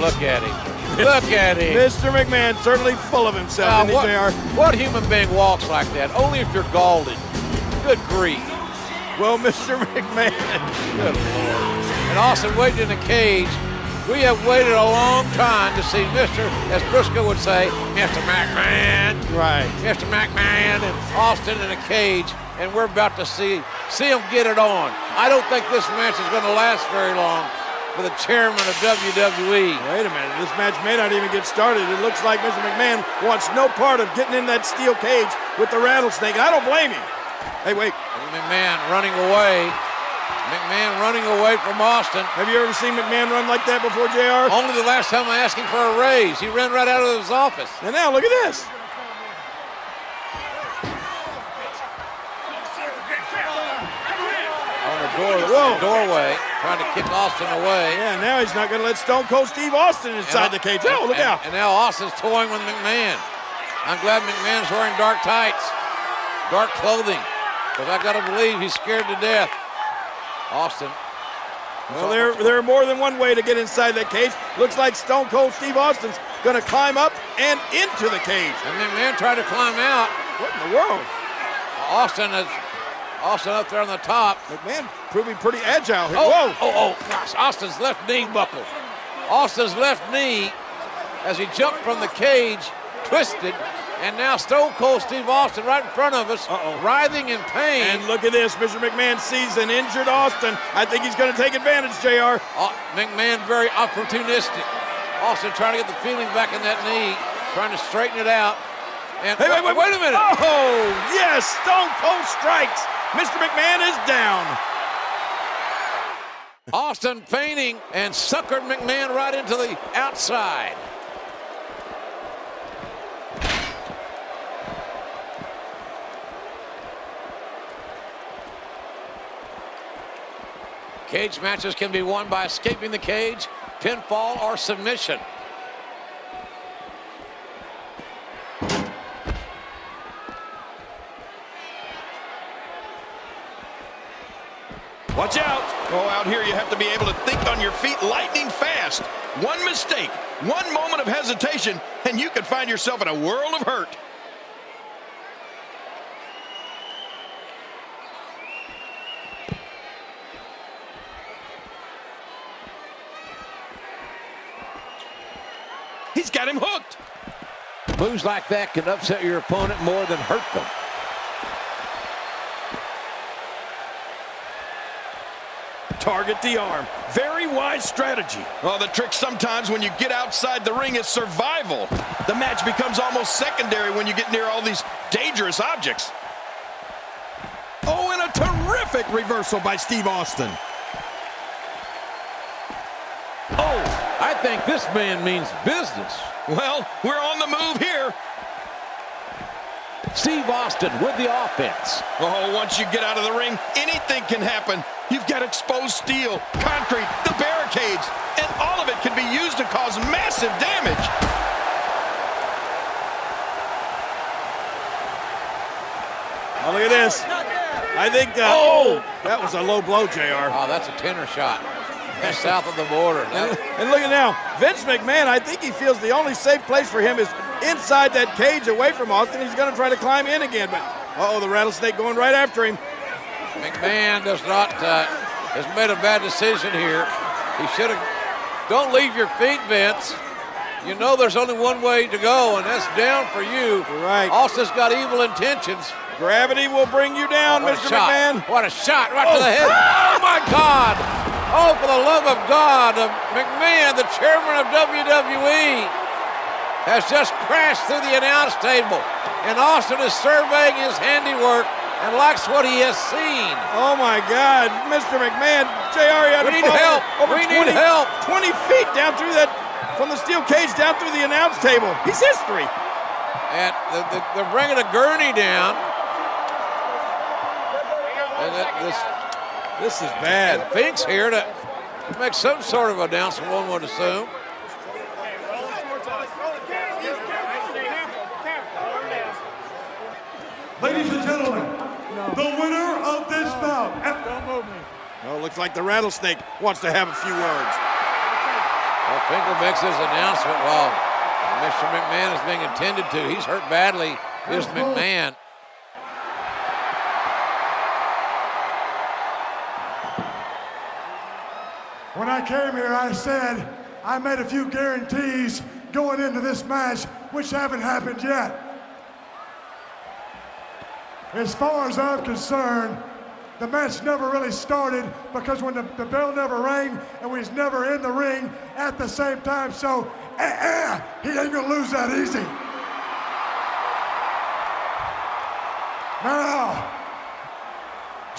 Look at him. Look at him. Mr. McMahon certainly full of himself, isn't he, JR? What human being walks like that? Only if you're Galded. Good grief. Well, Mr. McMahon. Good Lord. And Austin waiting in the cage. We have waited a long time to see Mr., as Briscoe would say, Mr. McMahon. Right. Mr. McMahon and Austin in a cage, and we're about to see him get it on. I don't think this match is going to last very long for the chairman of WWE. Wait a minute, this match may not even get started. It looks like Mr. McMahon wants no part of getting in that steel cage with the rattlesnake, and I don't blame him. Hey, wait. McMahon running away. McMahon running away from Austin. Have you ever seen McMahon run like that before, JR? Only the last time I asked him for a raise. He ran right out of his office. And now, look at this. On the doorway, trying to kick Austin away. Yeah, now he's not going to let Stone Cold Steve Austin inside the cage. Oh, look out. And now Austin's toying with McMahon. I'm glad McMahon's wearing dark tights, dark clothing, because I got to believe he's scared to death. Austin. Well, there are more than one way to get inside that cage. Looks like Stone Cold Steve Austin's going to climb up and into the cage. And McMahon tried to climb out. What in the world? Austin up there on the top. McMahon proving pretty agile here. Oh, gosh, Austin's left knee buckled. Austin's left knee, as he jumped from the cage, twisted. And now Stone Cold Steve Austin right in front of us, writhing in pain. And look at this, Mr. McMahon sees an injured Austin. I think he's going to take advantage, JR. McMahon very opportunistic. Austin trying to get the feeling back in that knee, trying to straighten it out. And hey, wait a minute. Oh, yes, Stone Cold strikes. Mr. McMahon is down. Austin feigning and suckered McMahon right into the outside. Cage matches can be won by escaping the cage, pinfall, or submission. Watch out. Oh, out here you have to be able to think on your feet lightning fast. One mistake, one moment of hesitation, and you could find yourself in a world of hurt. He's got him hooked. Moves like that can upset your opponent more than hurt them. Target the arm. Very wise strategy. Oh, the trick sometimes when you get outside the ring is survival. The match becomes almost secondary when you get near all these dangerous objects. Oh, and a terrific reversal by Steve Austin. Oh, I think this man means business. Well, we're on the move here. Steve Austin with the offense. Oh, once you get out of the ring, anything can happen. You've got exposed steel, concrete, the barricades, and all of it can be used to cause massive damage. Oh, look at this. I think that was a low blow, JR. Oh, that's a tenor shot. That's south of the border. And look at now, Vince McMahon, I think he feels the only safe place for him is inside that cage away from Austin. He's going to try to climb in again, but the rattlesnake going right after him. McMahon has made a bad decision here. He should have. Don't leave your feet, Vince. You know there's only one way to go, and that's down for you. Right. Austin's got evil intentions. Gravity will bring you down, Mr. McMahon. What a shot right to the head. Oh, my God. Oh, for the love of God. McMahon, the chairman of WWE, has just crashed through the announce table. And Austin is surveying his handiwork and likes what he has seen. Oh, my God. Mr. McMahon, JR, we need help. We need help. 20 feet down through that, from the steel cage down through the announce table. He's history. And they're bringing a gurney down. And this is bad. And Fink's here to make some sort of announcement, one would assume. Ladies and gentlemen, the winner of this bout. Oh, looks like the rattlesnake wants to have a few words. Well, Finkel makes his announcement while Mr. McMahon is being attended to. He's hurt badly, is McMahon. When I came here, I said I made a few guarantees going into this match, which haven't happened yet. As far as I'm concerned, the match never really started because when the bell never rang and we was never in the ring at the same time, so he ain't gonna lose that easy. Now,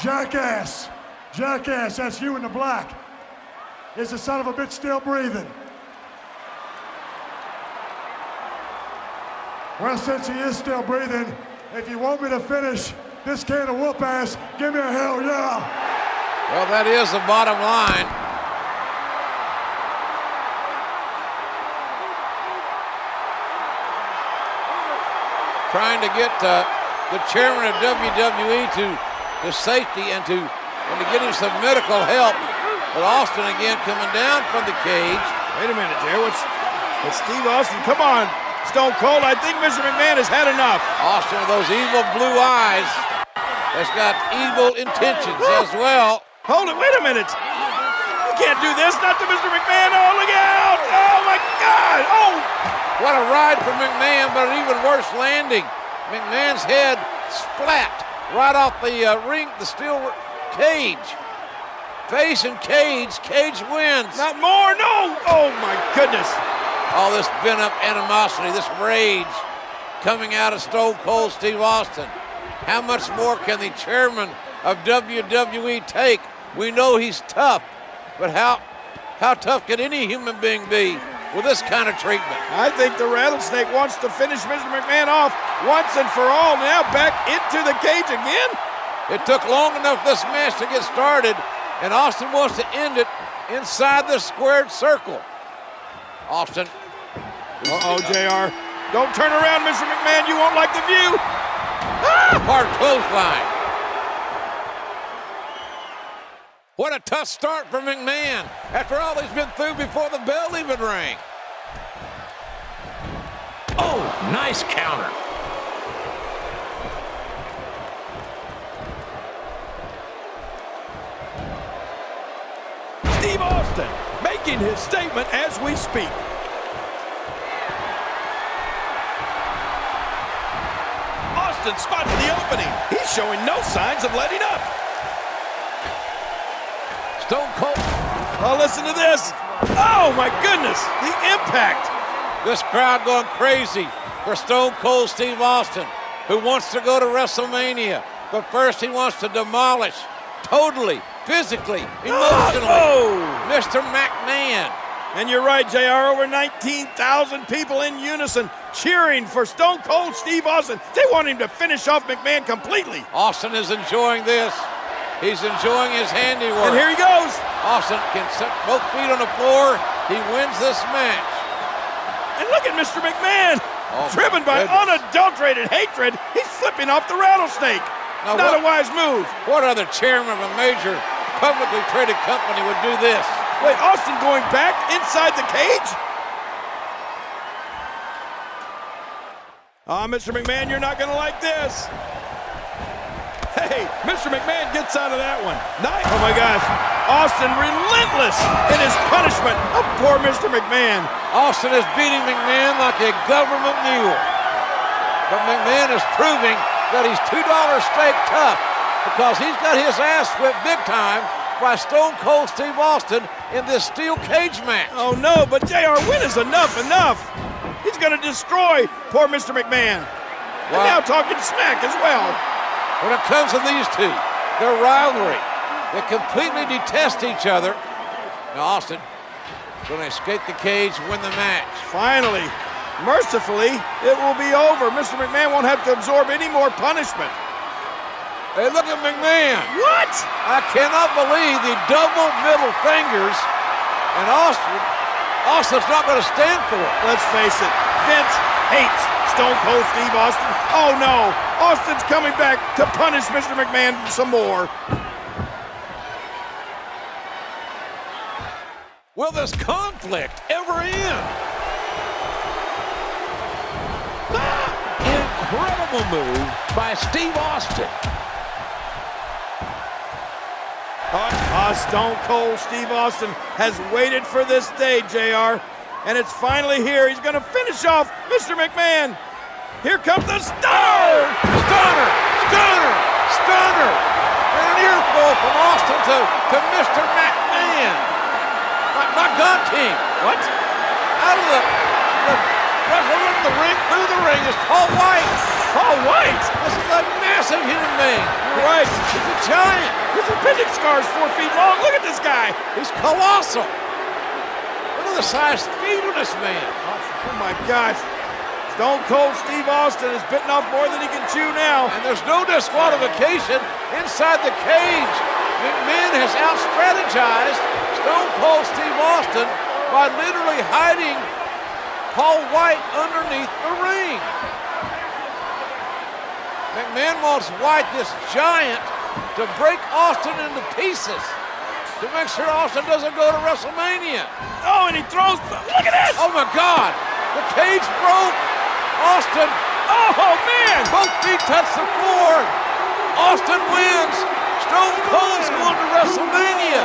jackass, that's you in the black. Is the son of a bitch still breathing? Well, since he is still breathing, if you want me to finish this can of whoop ass, give me a hell yeah. Well, that is the bottom line. Trying to get the chairman of WWE to safety and to get him some medical help. But Austin again coming down from the cage. Wait a minute, Jay. What's Steve Austin? Come on, Stone Cold. I think Mr. McMahon has had enough. Austin with those evil blue eyes has got evil intentions as well. Hold it. Wait a minute. You can't do this. Not to Mr. McMahon. Oh, look out. Oh, my God. Oh. What a ride for McMahon, but an even worse landing. McMahon's head splat right off the ring, the steel cage. Face and cage. Cage wins. Not more. No. Oh, my goodness. All this pent-up animosity, this rage coming out of Stone Cold Steve Austin. How much more can the chairman of WWE take? We know he's tough, but how tough can any human being be with this kind of treatment? I think the Rattlesnake wants to finish Mr. McMahon off once and for all. Now back into the cage again. It took long enough this match to get started, and Austin wants to end it inside the squared circle. Austin. Uh-oh, JR. Don't turn around, Mr. McMahon. You won't like the view. Hard clothesline. What a tough start for McMahon after all he's been through before the bell even rang. Oh, nice counter. Steve Austin making his statement as we speak. Austin spots the opening. He's showing no signs of letting up. Stone Cold. Oh, listen to this. Oh, my goodness. The impact. This crowd going crazy for Stone Cold Steve Austin, who wants to go to WrestleMania. But first he wants to demolish, totally, physically, emotionally, Mr. McMahon. And you're right, JR. Over 19,000 people in unison cheering for Stone Cold Steve Austin. They want him to finish off McMahon completely. Austin is enjoying this. He's enjoying his handiwork. And here he goes. Austin can set both feet on the floor. He wins this match. And look at Mr. McMahon. Oh, driven by unadulterated hatred, he's flipping off the Rattlesnake. Now Not a wise move. What other chairman of a major publicly traded company would do this? Wait, Austin going back inside the cage? Mr. McMahon, you're not going to like this. Hey, Mr. McMahon gets out of that one. Nice. Oh, my gosh. Austin relentless in his punishment of poor Mr. McMahon. Austin is beating McMahon like a government mule. But McMahon is proving that he's $2 steak tough because he's got his ass whipped big time by Stone Cold Steve Austin in this steel cage match. Oh, no, but JR, when is enough? He's going to destroy poor Mr. McMahon. And now talking smack as well. When it comes to these two, their rivalry, they completely detest each other. Now Austin going to escape the cage, win the match. Finally, mercifully, it will be over. Mr. McMahon won't have to absorb any more punishment. Hey, look at McMahon. What? I cannot believe the double middle fingers, and Austin's not going to stand for it. Let's face it, Vince hates Stone Cold Steve Austin. Oh no, Austin's coming back to punish Mr. McMahon some more. Will this conflict ever end? Incredible move by Steve Austin. Stone Cold Steve Austin has waited for this day, JR, and it's finally here. He's going to finish off Mr. McMahon. Here comes the stunner! Stunner! Stunner! Stunner! And an earful from Austin to Mr. McMahon. My God team. What? Out of the wrestler in the ring, through the ring is Paul White. Paul White! This is a massive human being. You're right. He's a giant. His appendix scar is 4 feet long. Look at this guy. He's colossal. Look at the size feet of this man. Oh my gosh. Stone Cold Steve Austin is bitten off more than he can chew now. And there's no disqualification inside the cage. McMahon has out-strategized Stone Cold Steve Austin by literally hiding Paul White underneath the ring. McMahon wants White, this giant, to break Austin into pieces to make sure Austin doesn't go to WrestleMania. Oh, and he throws, look at this! Oh my God, the cage broke. Austin, Oh man! both feet touch the floor. Austin wins. Stone Cold's going to WrestleMania.